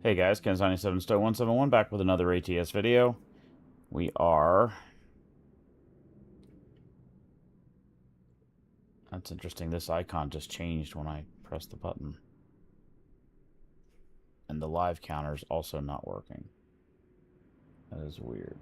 Hey guys, kens97sto171 back with another ATS video. We are... That's interesting, this icon just changed when I pressed the button. And the live counter is also not working. That is weird.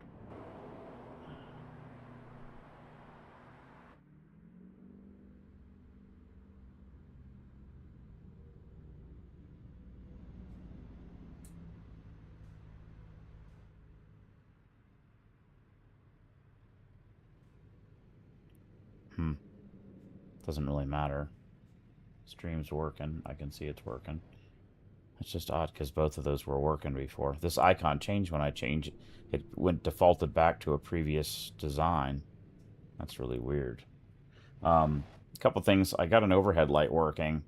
Doesn't really matter. Stream's working. I can see it's working. It's just odd because both of those were working before. This icon changed when I changed it. It went defaulted back to a previous design. That's really weird. A couple things. I got an overhead light working.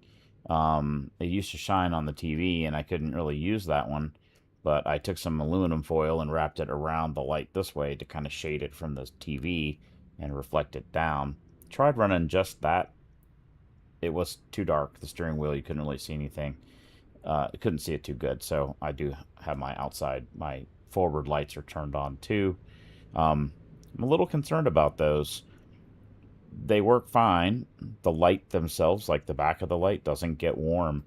It used to shine on the TV, and I couldn't really use that one. But I took some aluminum foil and wrapped it around the light this way to kind of shade it from the TV and reflect it down. Tried running just that. It was too dark. The steering wheel, you couldn't really see anything. Couldn't see it too good, so I do have my outside, my forward lights are turned on too. I'm a little concerned about those. They work fine. The light themselves, like the back of the light, doesn't get warm,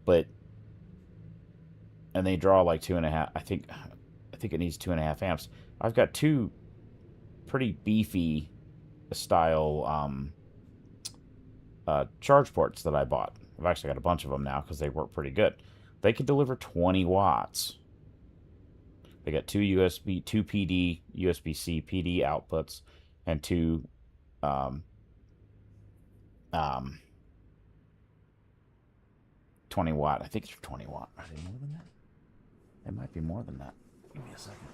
and they draw like 2.5. I think it needs 2.5 amps. I've got two pretty beefy style charge ports that I bought. I've actually got a bunch of them now because they work pretty good. They could deliver 20 watts. They got two PD, USB-C PD outputs, and two 20 watt. I think it's 20 watt. Are they more than that? They might be more than that. Give me a second.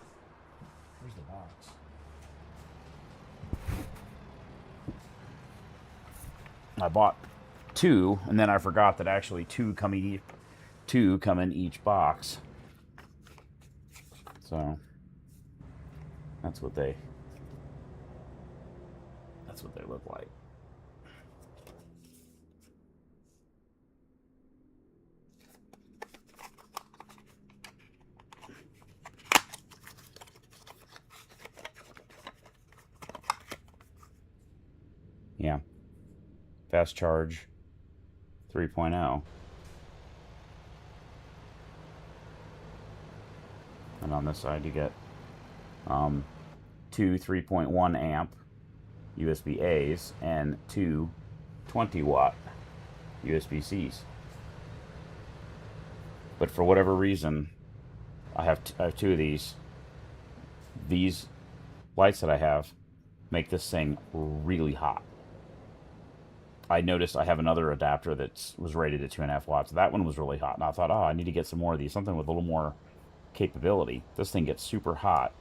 Where's the box? I bought two, and then I forgot that actually two come in each box. So that's what they look like. Yeah. Fast charge 3.0. And on this side you get two 3.1 amp USB-A's and two 20 watt USB-C's. But for whatever reason, I have two of these. These lights that I have make this thing really hot. I noticed I have another adapter that was rated at 2.5 watts. That one was really hot, and I thought, oh, I need to get some more of these, something with a little more capability. This thing gets super hot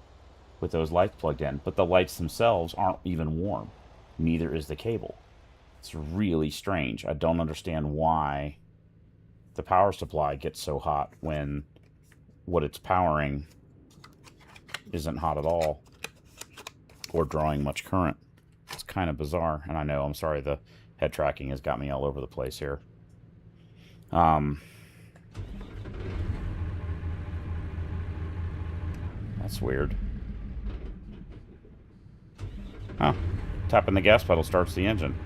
with those lights plugged in, but the lights themselves aren't even warm. Neither is the cable. It's really strange. I don't understand why the power supply gets so hot when what it's powering isn't hot at all or drawing much current. It's kind of bizarre, and I know, I'm sorry, the head tracking has got me all over the place here. That's weird. Huh. Tapping the gas pedal starts the engine.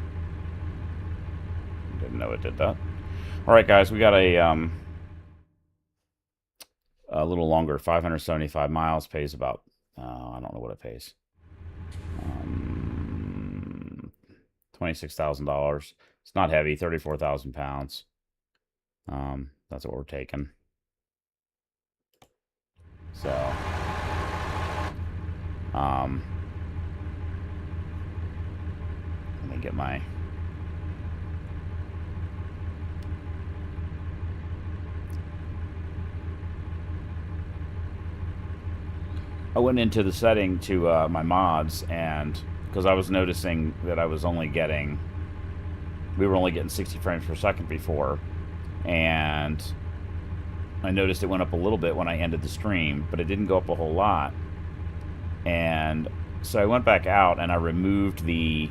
Didn't know it did that. Alright guys, we got a little longer, 575 miles, pays about, I don't know what it pays. $26,000. It's not heavy, 34,000 pounds. That's what we're taking. So, let me get my I went into the setting to my mods, and because I was noticing that I was only getting, we were only getting 60 frames per second before, and I noticed it went up a little bit when I ended the stream, but it didn't go up a whole lot. And so I went back out and I removed the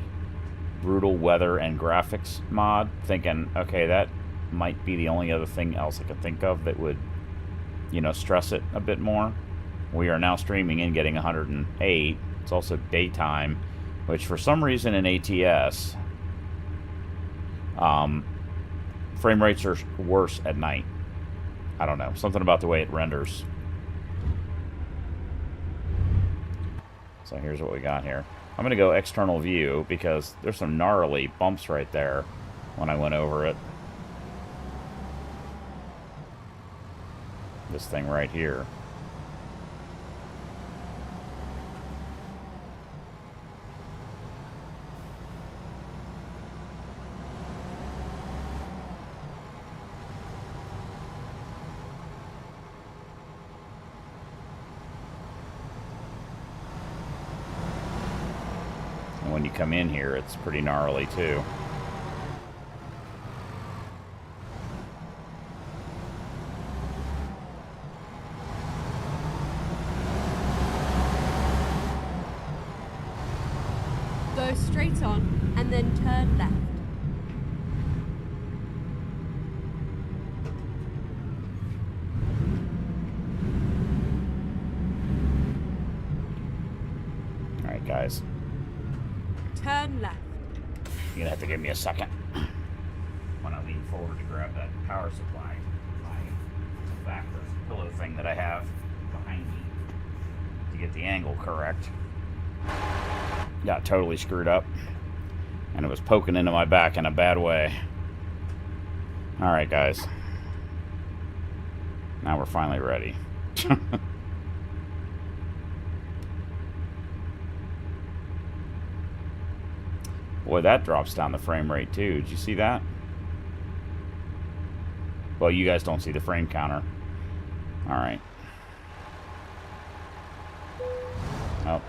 brutal weather and graphics mod, thinking, okay, that might be the only other thing else I could think of that would stress it a bit more. We are now streaming and getting 108. It's also daytime, which for some reason in ATS, frame rates are worse at night. I don't know. Something about the way it renders. So here's what we got here. I'm going to go external view because there's some gnarly bumps right there when I went over it. This thing right here. And when you come in here, it's pretty gnarly too. Go straight on and then turn left. Alright, guys. Turn left. You're gonna have to give me a second when I lean forward to grab that power supply. My back, there's a pillow thing that I have behind me to get the angle correct. Got totally screwed up, and it was poking into my back in a bad way. Alright, guys. Now we're finally ready. Boy, that drops down the frame rate too. Did you see that? Well, you guys don't see the frame counter. Alright. Oh.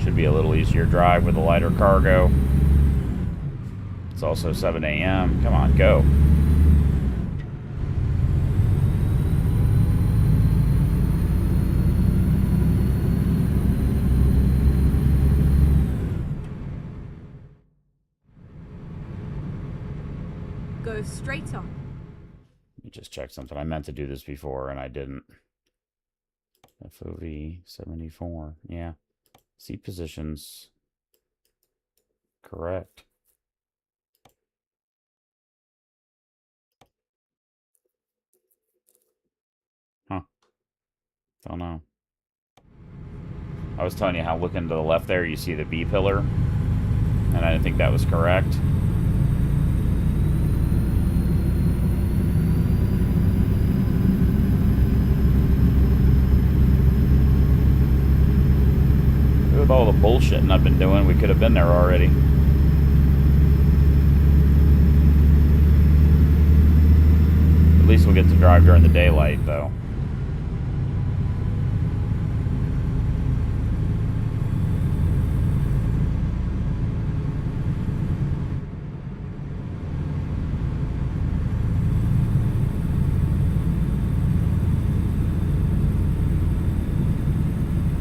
Should be a little easier drive with a lighter cargo. It's also 7 a.m. Come on, go. Go straight on. Let me just check something. I meant to do this before and I didn't. FOV 74. Yeah. Seat positions. Correct. Huh. Don't know. I was telling you how looking to the left there, you see the B pillar. And I didn't think that was correct. With all the bullshitting I've been doing, we could have been there already. At least we'll get to drive during the daylight, though.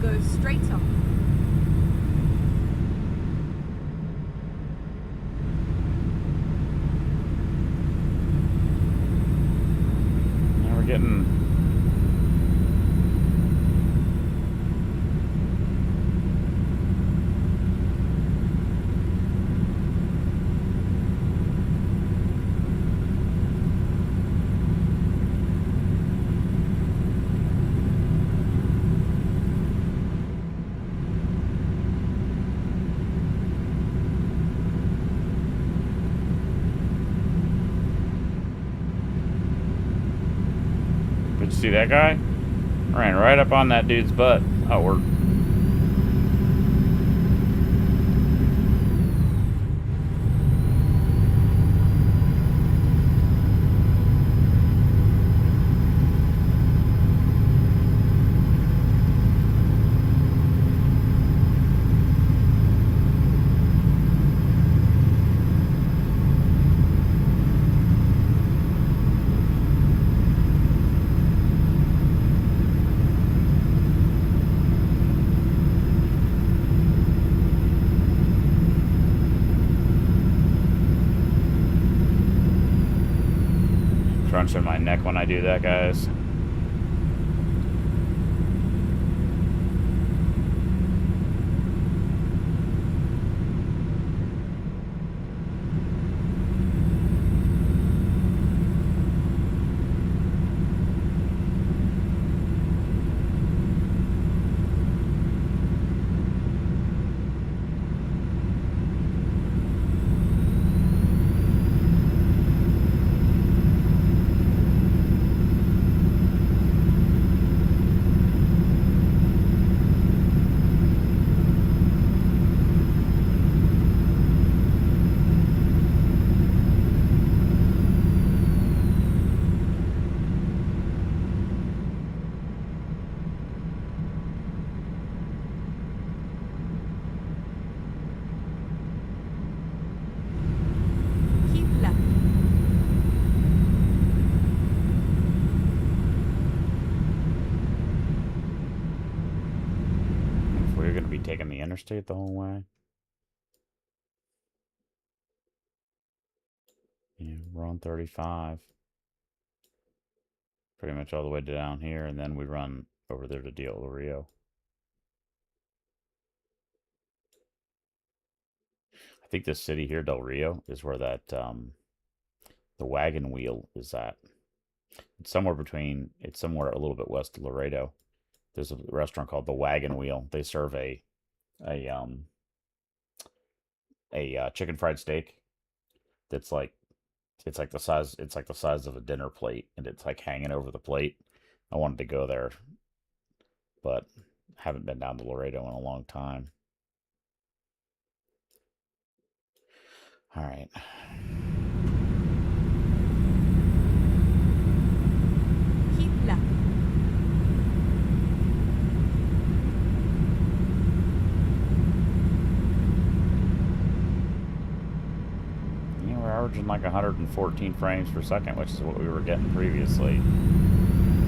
Go straight on. Getting Did you see that guy? Ran right up on that dude's butt. Oh, we're... crunching my neck when I do that, guys. Taking the interstate the whole way. Yeah, we're on 35. Pretty much all the way down here, and then we run over there to Del Rio. I think this city here, Del Rio, is where that the wagon wheel is at. It's somewhere a little bit west of Laredo. There's a restaurant called the Wagon Wheel. They serve a chicken fried steak that's like it's like the size of a dinner plate, and it's like hanging over the plate. I wanted to go there, but haven't been down to Laredo in a long time. All right. Keep left. We're averaging like 114 frames per second, which is what we were getting previously.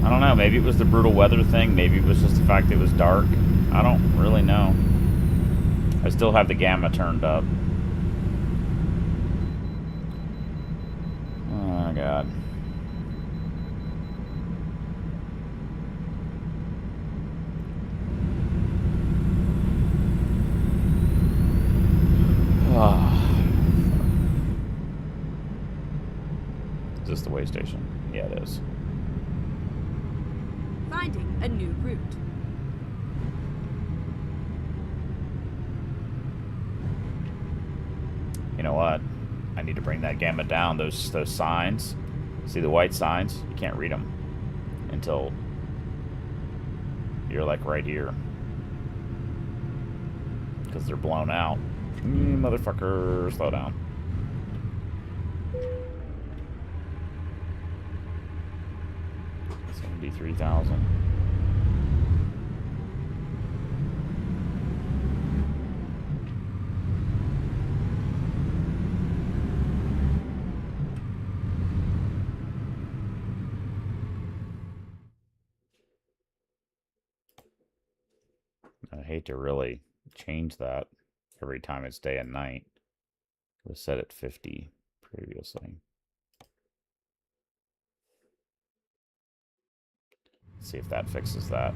I don't know, maybe it was the brutal weather thing, maybe it was just the fact it was dark. I don't really know. I still have the gamma turned up. Oh my god. Is this the way station? Yeah, it is. Finding a new route. You know what? I need to bring that gamma down. Those signs. See the white signs? You can't read them until you're like right here. Because they're blown out. Motherfucker, slow down. It's 73,000. I hate to really change that every time it's day and night. It was set at 50 previously. Let's see if that fixes that.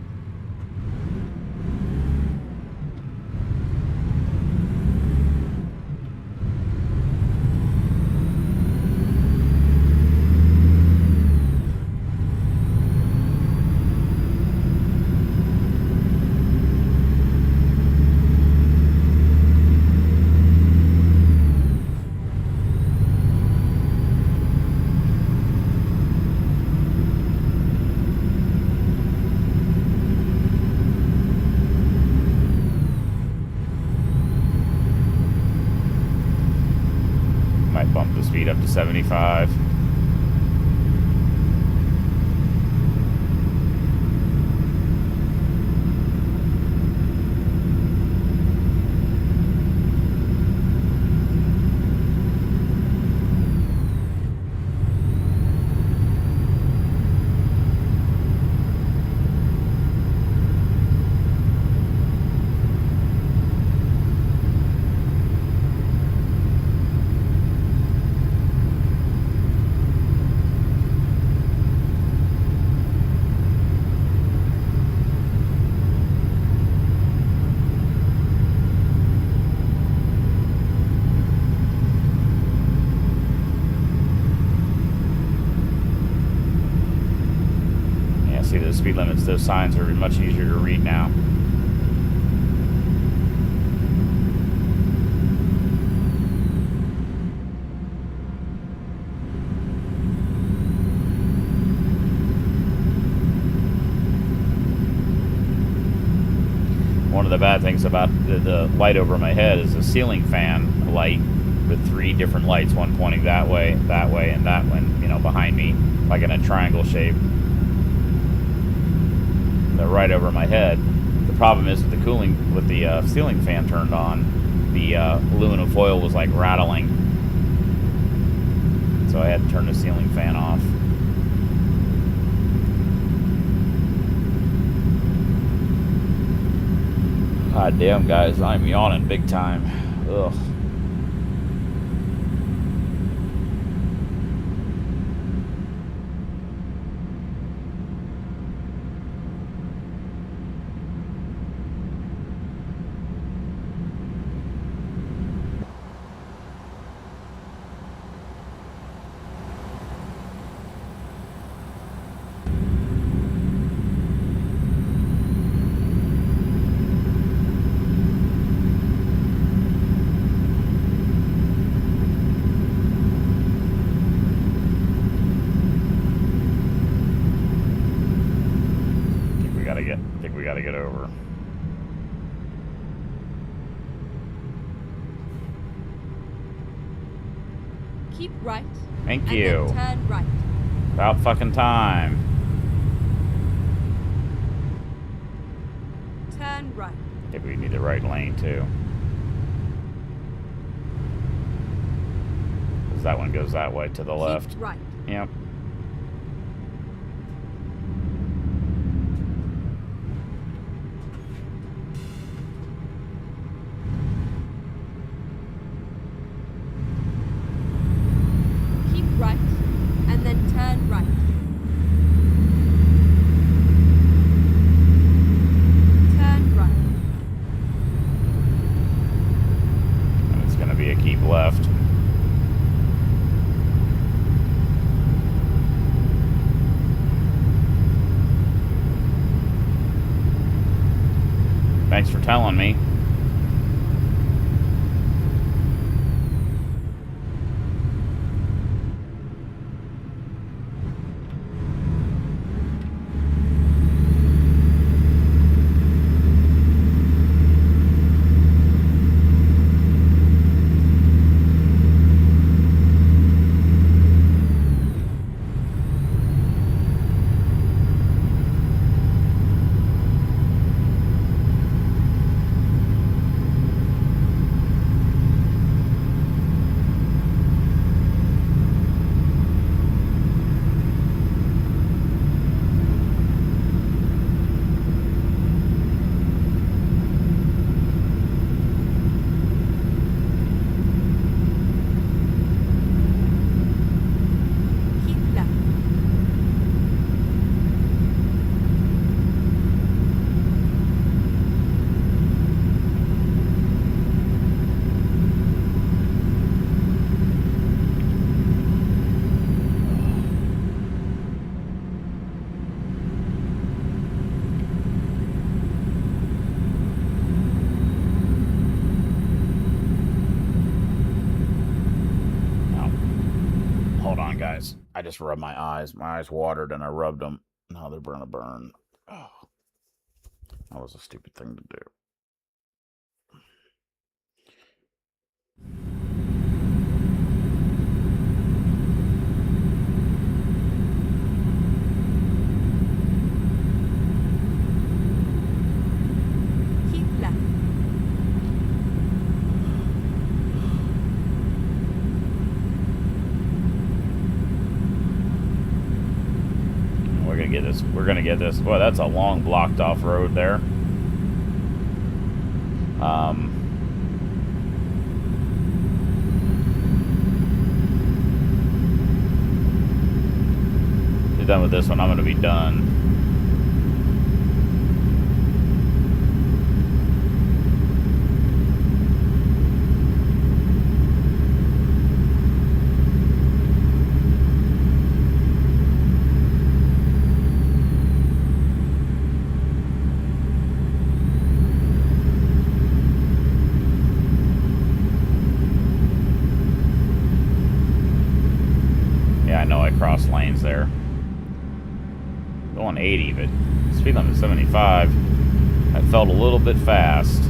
Bump the speed up to 75. speed limits, those signs are much easier to read now. One of the bad things about the light over my head is the ceiling fan light with 3 different lights, one pointing that way, and that one, you know, behind me, like in a triangle shape. They're right over my head. The problem is with the ceiling fan turned on, the aluminum foil was like rattling, so I had to turn the ceiling fan off. God damn, guys, I'm yawning big time. Ugh. I think we gotta get over. Keep right. Thank and you. Then turn right. About fucking time. Turn right. I think we need the right lane too. Because that one goes that way to the left. Keep right. Yep. Keep right. And then turn right. Turn right. And it's gonna be a keep left. Thanks for telling me. Keep left. Hold on, guys. I just rubbed my eyes. My eyes watered and I rubbed them. Now they're gonna burn. Oh, that was a stupid thing to do. Keep left. We're gonna get this. We're gonna get this. Well, that's a long blocked off road there. Get done with this one. I'm gonna be done. I know I crossed lanes there. Going 80, but speed limit 75. That felt a little bit fast.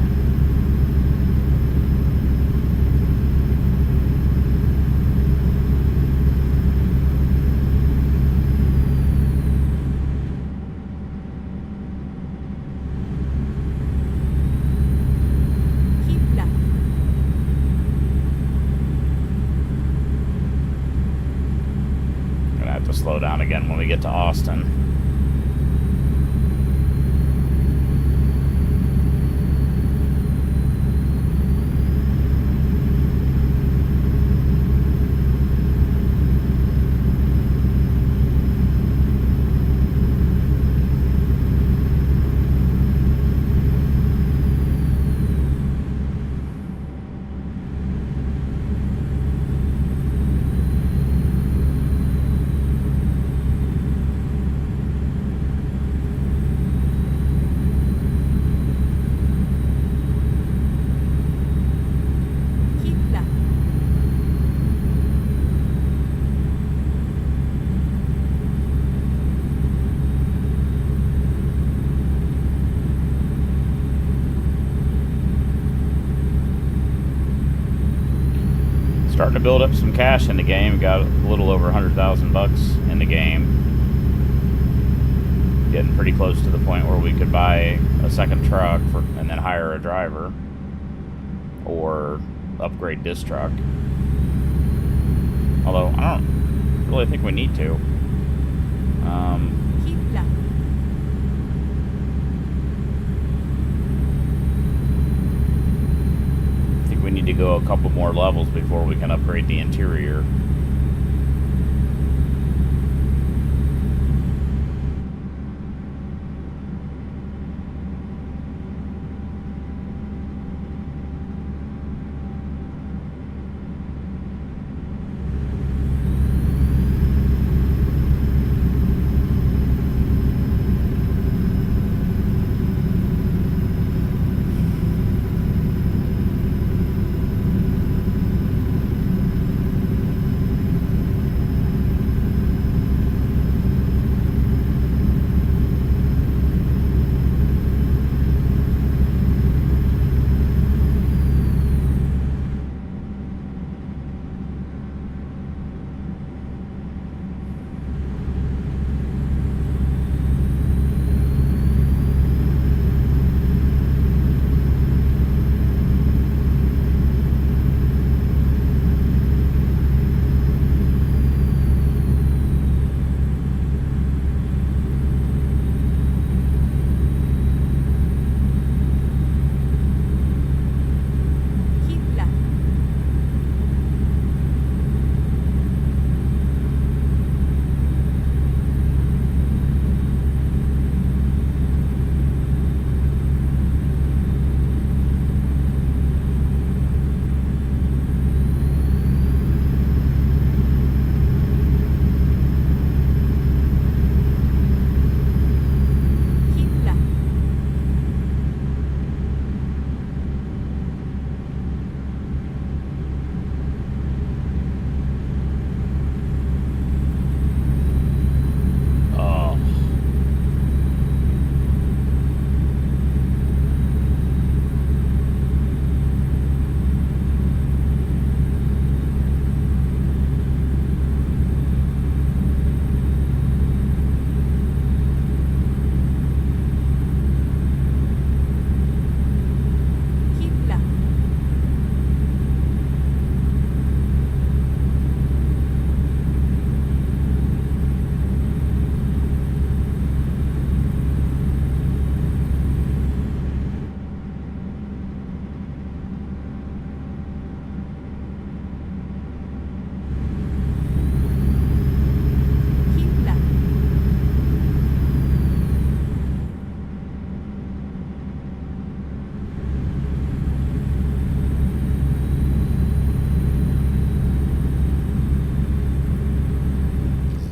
Slow down again when we get to Austin. Starting to build up some cash in the game. Got a little over $100,000 in the game. Getting pretty close to the point where we could buy a second truck and then hire a driver. Or upgrade this truck. Although, I don't really think we need to. We need to go a couple more levels before we can upgrade the interior.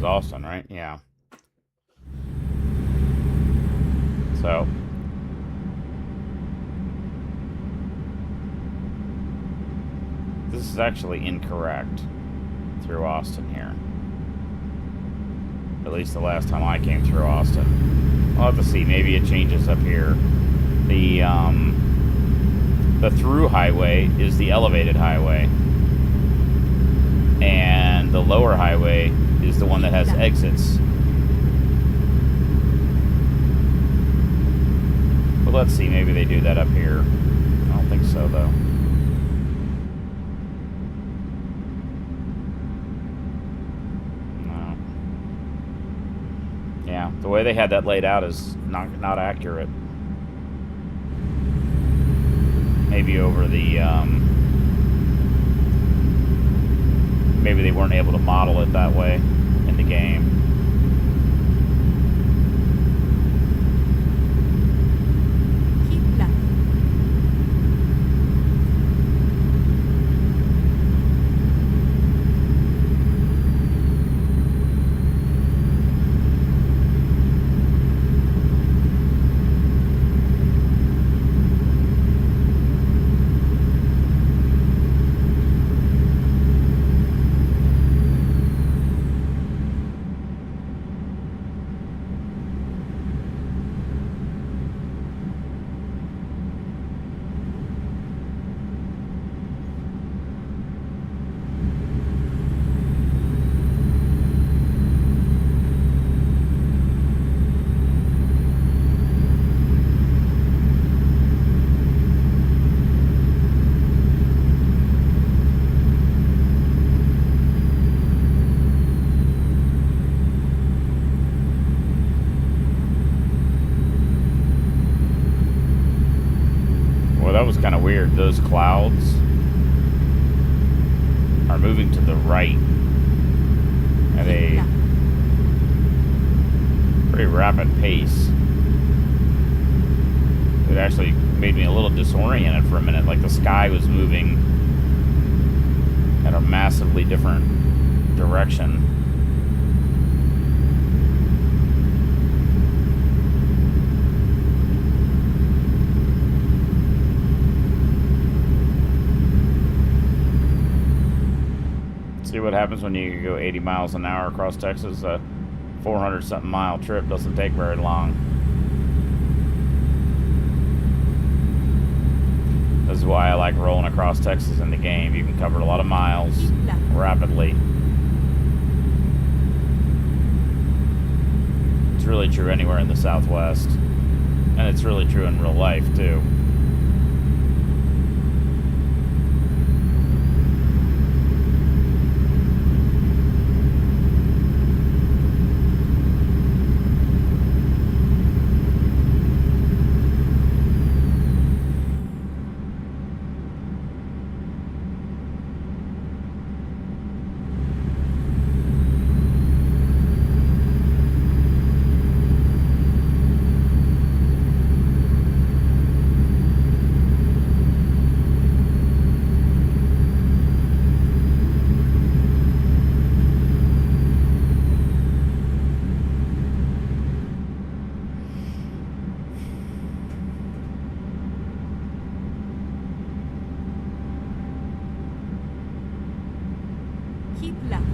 Austin, right? Yeah. So this is actually incorrect through Austin here. At least the last time I came through Austin. I'll have to see. Maybe it changes up here. The through highway is the elevated highway. And the lower highway is the one that has exits. But let's see, maybe they do that up here. I don't think so, though. No. Yeah, the way they had that laid out is not accurate. Maybe over the, maybe they weren't able to model it that way in the game. Keep left. That was kind of weird. Those clouds are moving to the right at a pretty rapid pace. It actually made me a little disoriented for a minute, like the sky was moving at a massively different direction. See what happens when you go 80 miles an hour across Texas. A 400-something mile trip doesn't take very long. This is why I like rolling across Texas in the game. You can cover a lot of miles rapidly. It's really true anywhere in the Southwest. And it's really true in real life, too. Keep left.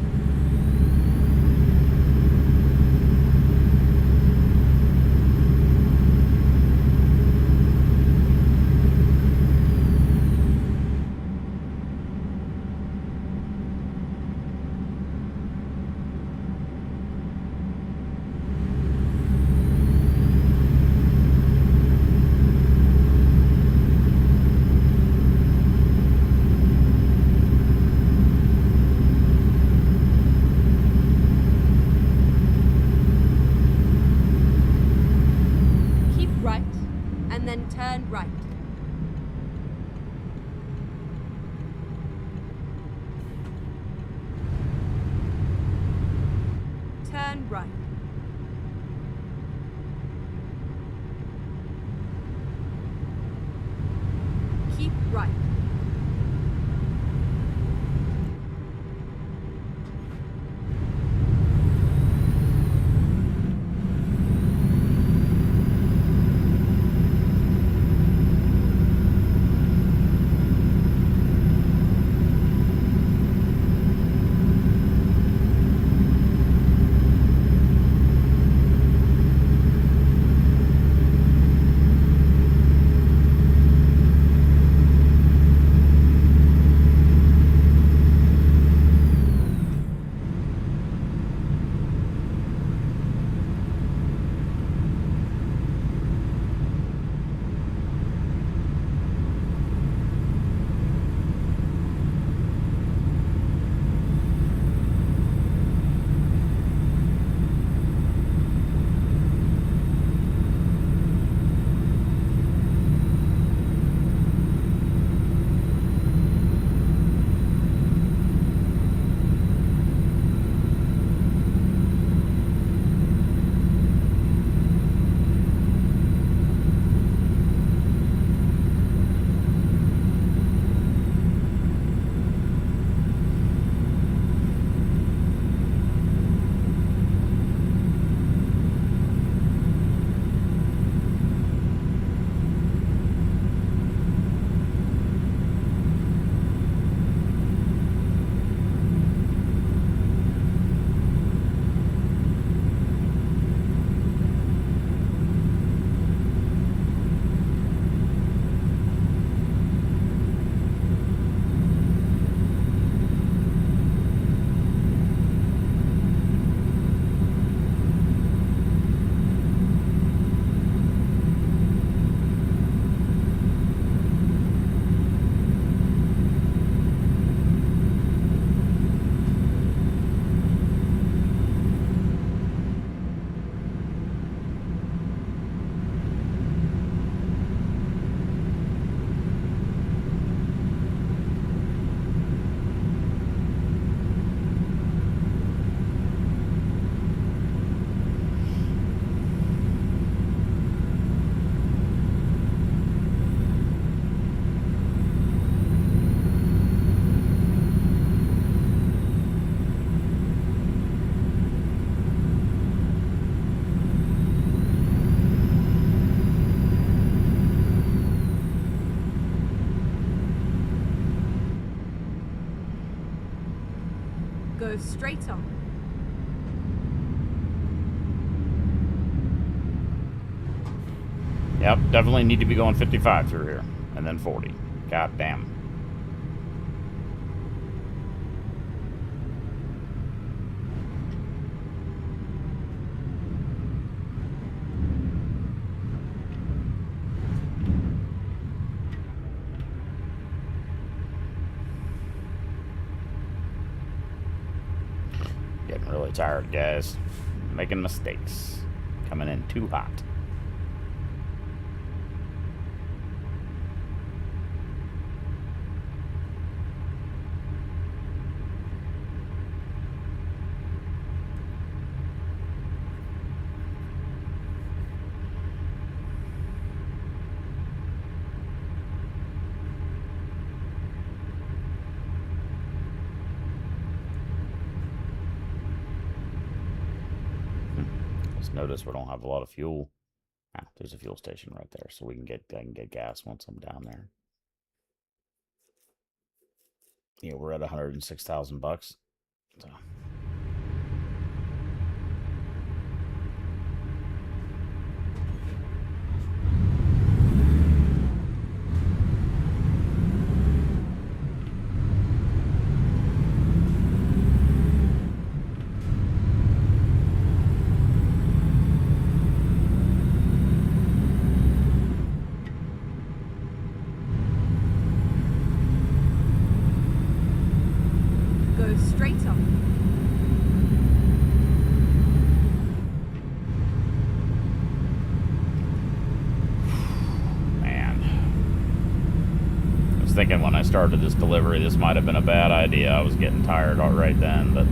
Then turn right. Turn right. Keep right. Go straight on. Yep, definitely need to be going 55 through here. And then 40. God damn. Getting really tired, guys. Making mistakes. Coming in too hot. Notice we don't have a lot of fuel. Ah, there's a fuel station right there, so I can get gas once I'm down there. Yeah, we're at $106,000. So. Straight on. Man. I was thinking when I started this delivery, this might have been a bad idea. I was getting tired right then, but...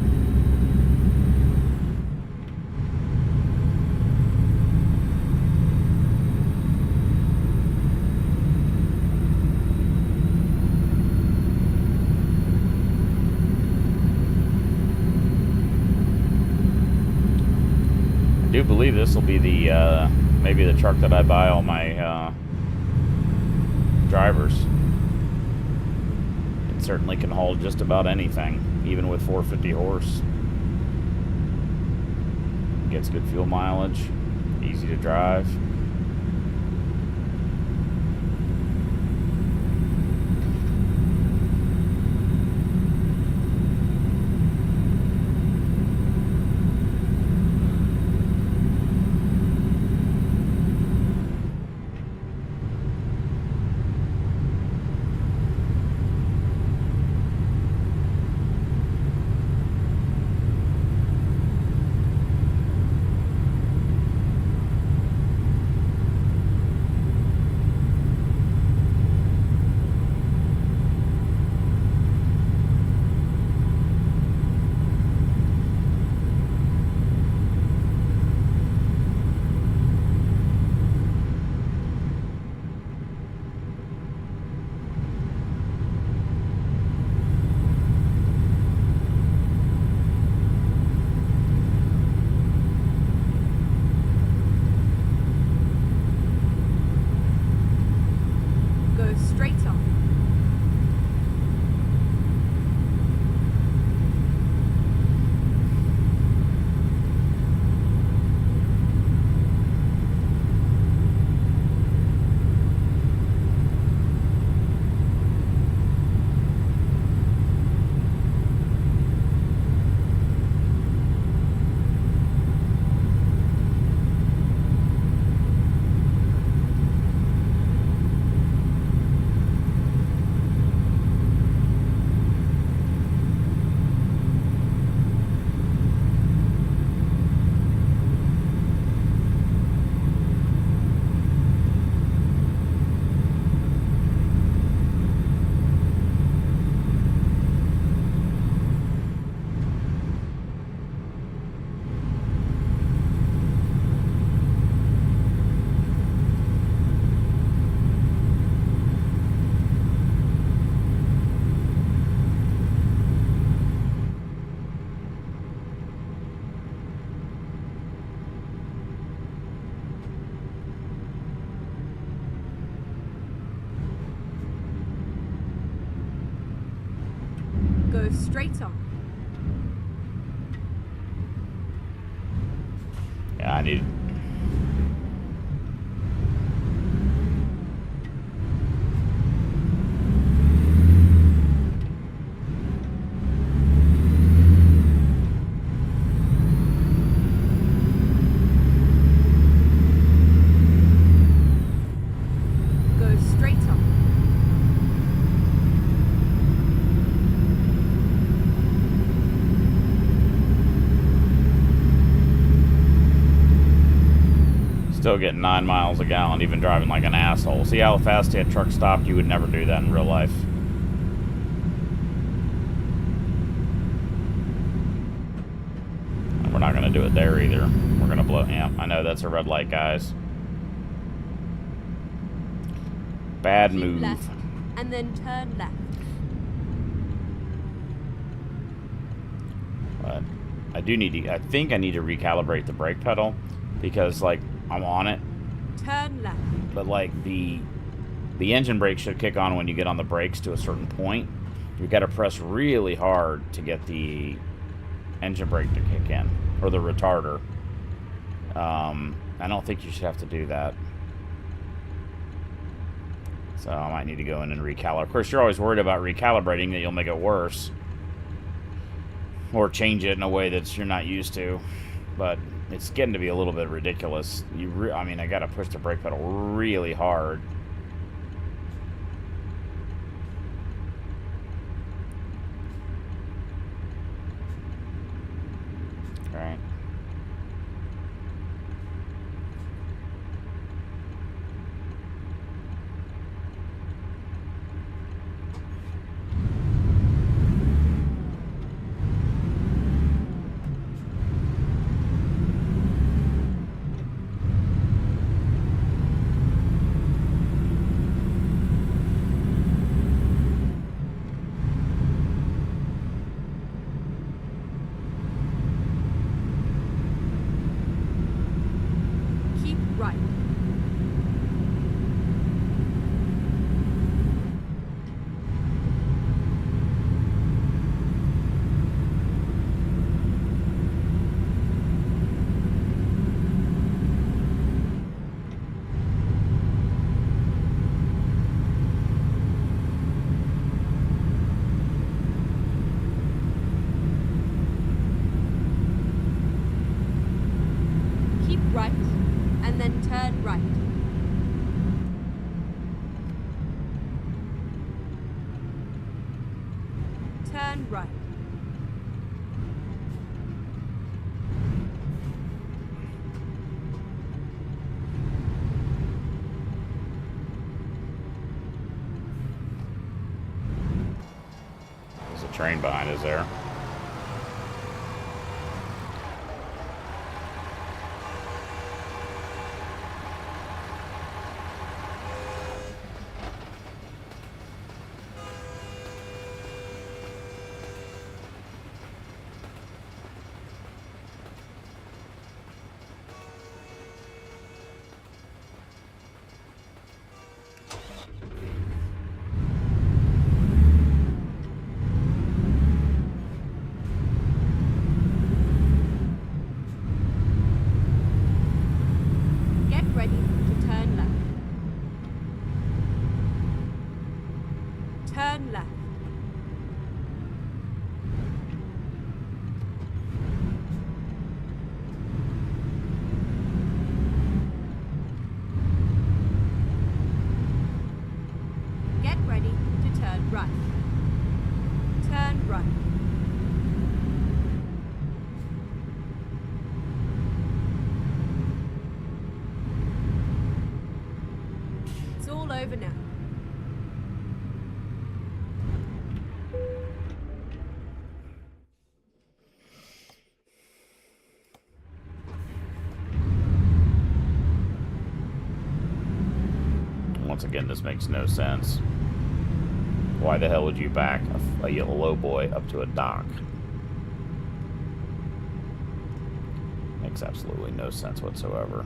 I do believe this will be the, maybe the truck that I buy all my, drivers. It certainly can haul just about anything, even with 450 horse. Gets good fuel mileage, easy to drive. Straight on. Go straight on. Yeah, I need... Go straight on. Still getting 9 miles a gallon, even driving like an asshole. See how fast that truck stopped? You would never do that in real life. And we're not going to do it there either. We're going to blow... Yeah, I know that's a red light, guys. Bad Keep move. left, and then turn left. But I do need to... I think I need to recalibrate the brake pedal. Because, like, I'm on it. Turn left. But, like, the engine brake should kick on when you get on the brakes to a certain point. You've got to press really hard to get the engine brake to kick in. Or the retarder. I don't think you should have to do that. So I might need to go in and recalibrate. Of course, you're always worried about recalibrating that you'll make it worse. Or change it in a way that you're not used to. But it's getting to be a little bit ridiculous. I mean, I got to push the brake pedal really hard. All right. Keep right. Keep right, and then turn right. Turn right. There's a train behind us there. Get ready to turn left. Turn left. Get ready to turn right. Turn right. It's all over now. Once again, this makes no sense. Why the hell would you back a yellow boy up to a dock? Makes absolutely no sense whatsoever.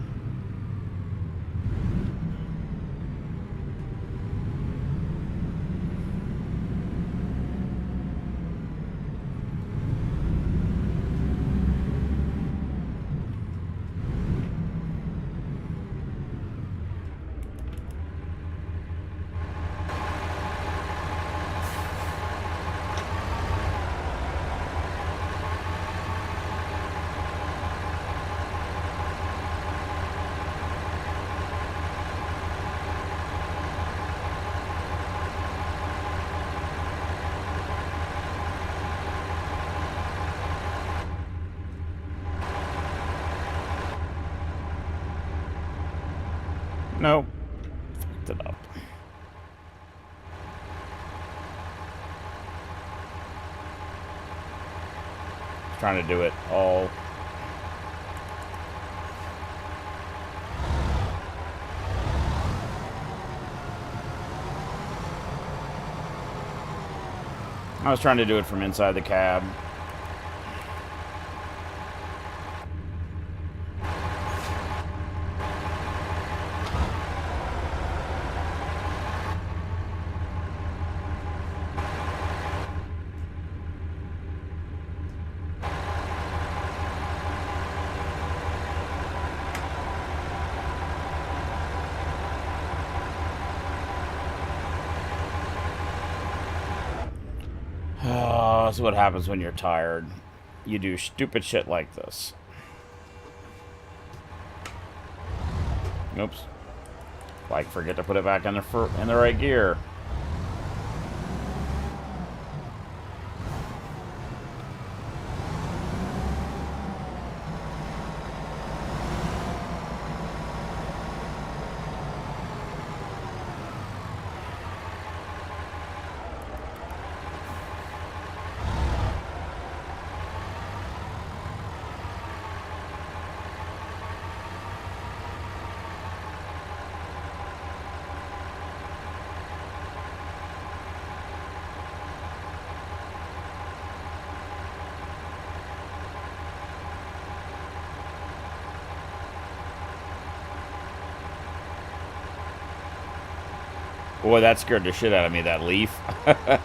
Nope. Fucked it up. Trying to do it all. I was trying to do it from inside the cab. Oh, this is what happens when you're tired. You do stupid shit like this. Oops. Like, forget to put it back in the right gear. Boy, that scared the shit out of me, that leaf. Well,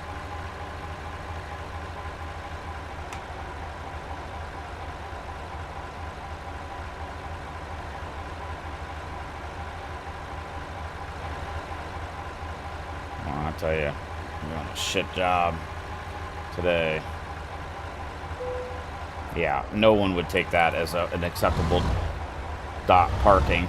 I'll tell you, you're doing a shit job today. Yeah, no one would take that as an acceptable dot parking.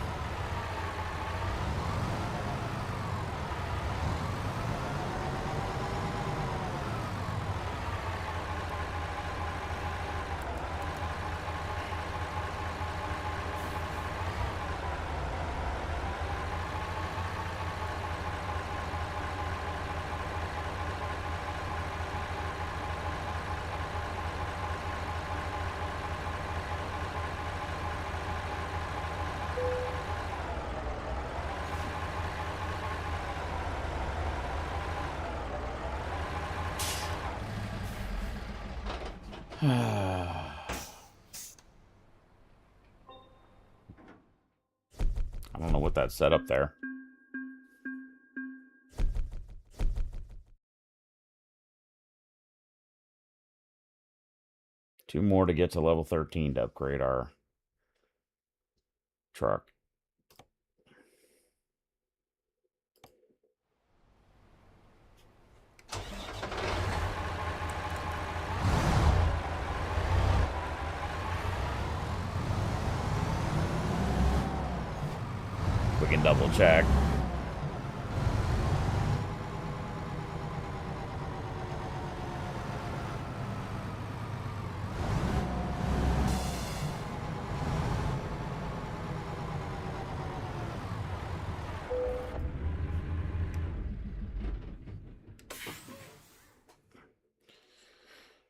I don't know what that set up there. Two more to get to level 13 to upgrade our truck. We can double check.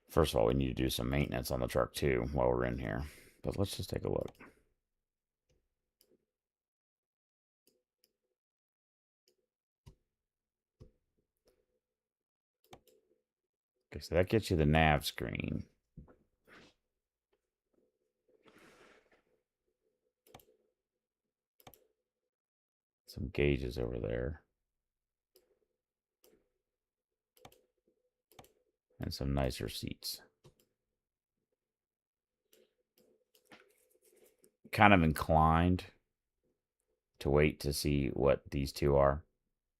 First of all, we need to do some maintenance on the truck too while we're in here. But let's just take a look. Okay, so that gets you the nav screen. Some gauges over there. And some nicer seats. Kind of inclined to wait to see what these two are.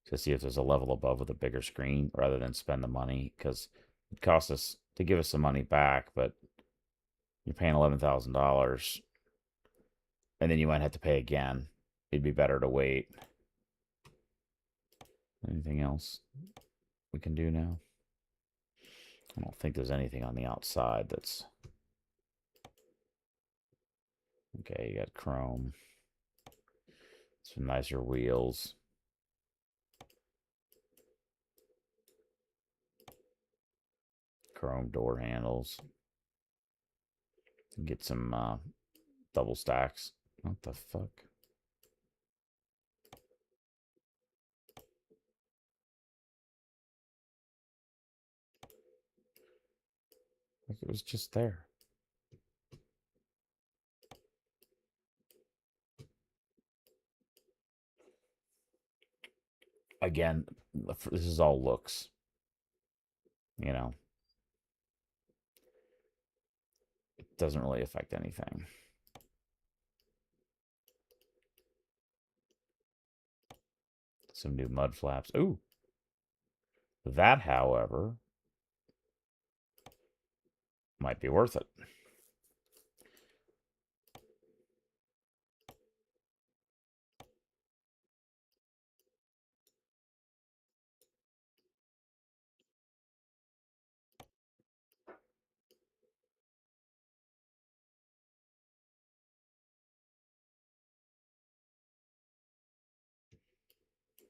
To see if there's a level above with a bigger screen rather than spend the money. Because it costs us to give us some money back, but you're paying $11,000. And then you might have to pay again. It'd be better to wait. Anything else we can do now? I don't think there's anything on the outside that's... Okay, you got chrome. Some nicer wheels. Chrome door handles. Get some double stacks. What the fuck? Like it was just there. Again, this is all looks. You know, it doesn't really affect anything. Some new mud flaps. Ooh. That, however, might be worth it.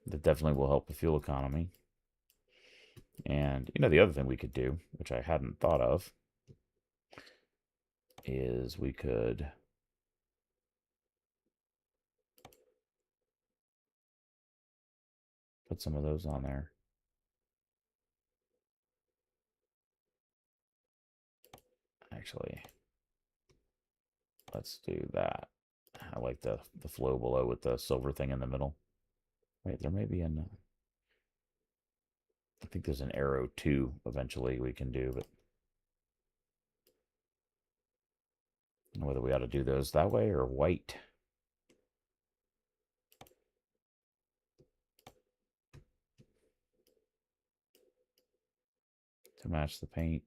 That definitely will help the fuel economy. And, you know, the other thing we could do, which I hadn't thought of, is we could put some of those on there. Actually, let's do that. I like the flow below with the silver thing in the middle. Wait, there may be an... I think there's an arrow too eventually we can do, but whether we ought to do those that way or white. To match the paint.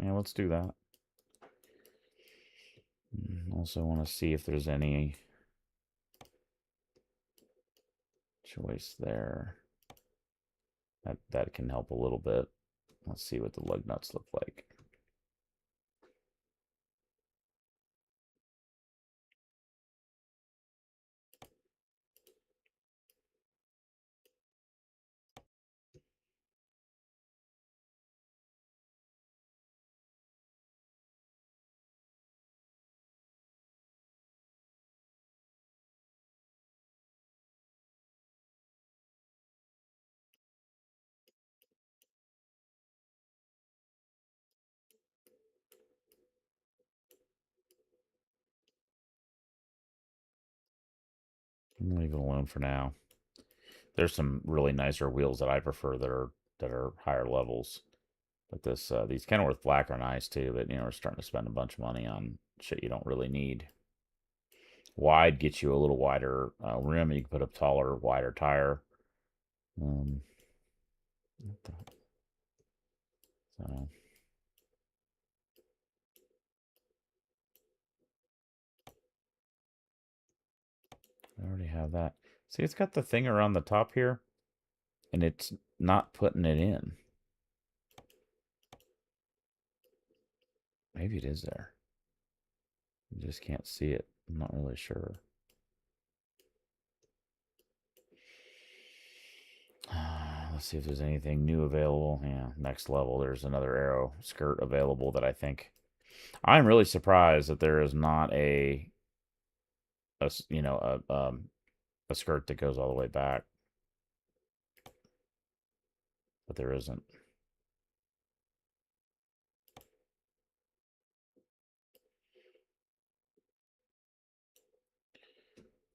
Yeah, let's do that. Also want to see if there's any choice there. That can help a little bit. Let's see what the lug nuts look like. I'm gonna leave it alone for now. There's some really nicer wheels that I prefer that are higher levels. But these Kenworth Black are nice too. But you know, we're starting to spend a bunch of money on shit you don't really need. Wide gets you a little wider rim. You can put a taller, wider tire. So I already have that. See, it's got the thing around the top here, and it's not putting it in. Maybe it is there. You just can't see it. I'm not really sure. Let's see if there's anything new available. Yeah, next level. There's another arrow skirt available that I think... I'm really surprised that there is not a you know, a skirt that goes all the way back. But there isn't.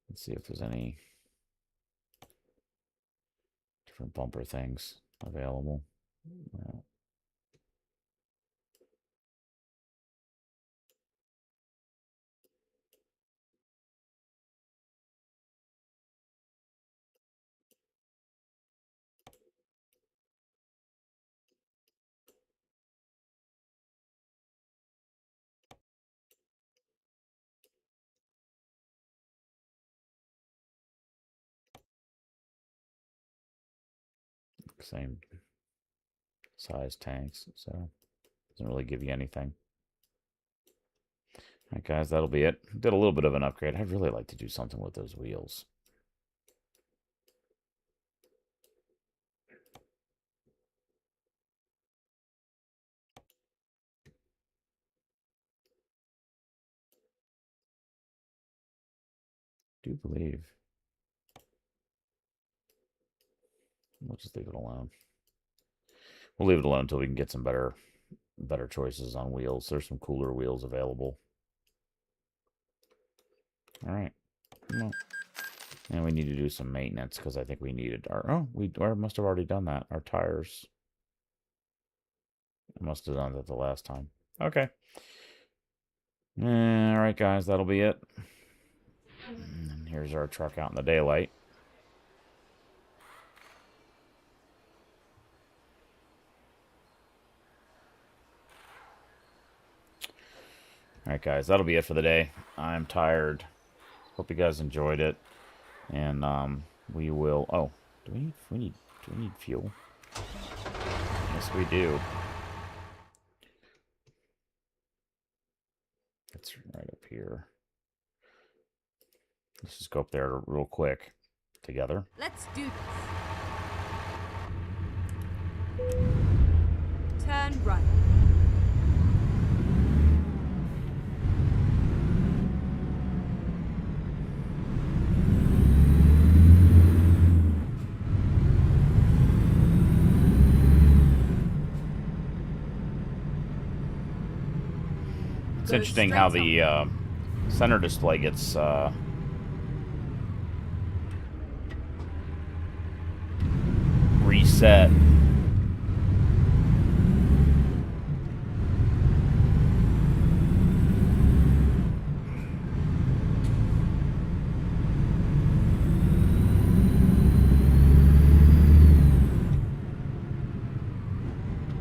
Let's see if there's any different bumper things available. No. Same size tanks, so doesn't really give you anything. Alright guys, that'll be it. Did a little bit of an upgrade. I'd really like to do something with those wheels. I do believe. We'll just leave it alone. We'll leave it alone until we can get some better choices on wheels. There's some cooler wheels available. Alright. Well, and we need to do some maintenance because I think we needed our... Oh, we must have already done that. Our tires. I must have done that the last time. Okay. Alright, guys. That'll be it. And here's our truck out in the daylight. Alright, guys. That'll be it for the day. I'm tired. Hope you guys enjoyed it. And we will... Oh, do we need fuel? Yes, we do. It's right up here. Let's just go up there real quick together. Let's do this. Turn right. It's interesting how the center display gets reset.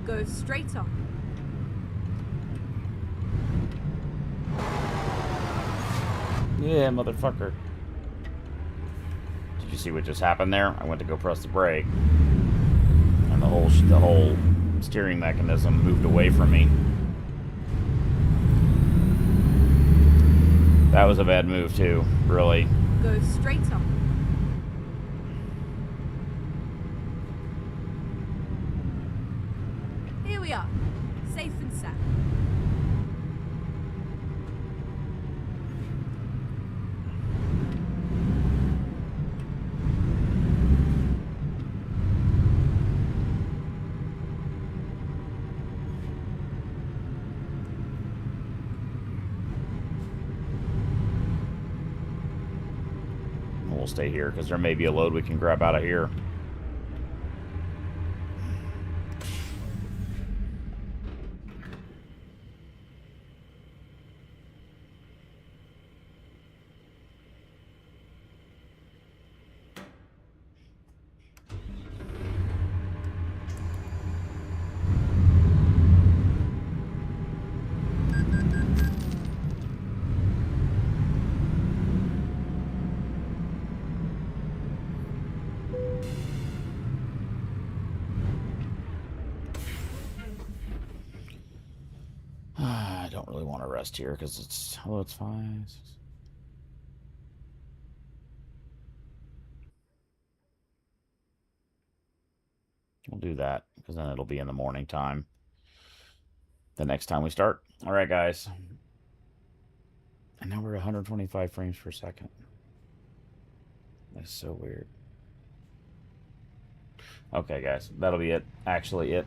Go straight on. Yeah, motherfucker. Did you see what just happened there? I went to go press the brake, and the whole steering mechanism moved away from me. That was a bad move too, really. Go straight on. Here we are, safe and sound. We'll stay here because there may be a load we can grab out of here. I don't really want to rest here because it's... Oh, it's fine. We'll do that because then it'll be in the morning time the next time we start. All right, guys. And now we're at 125 frames per second. That's so weird. Okay, guys. That'll be it. Actually, it.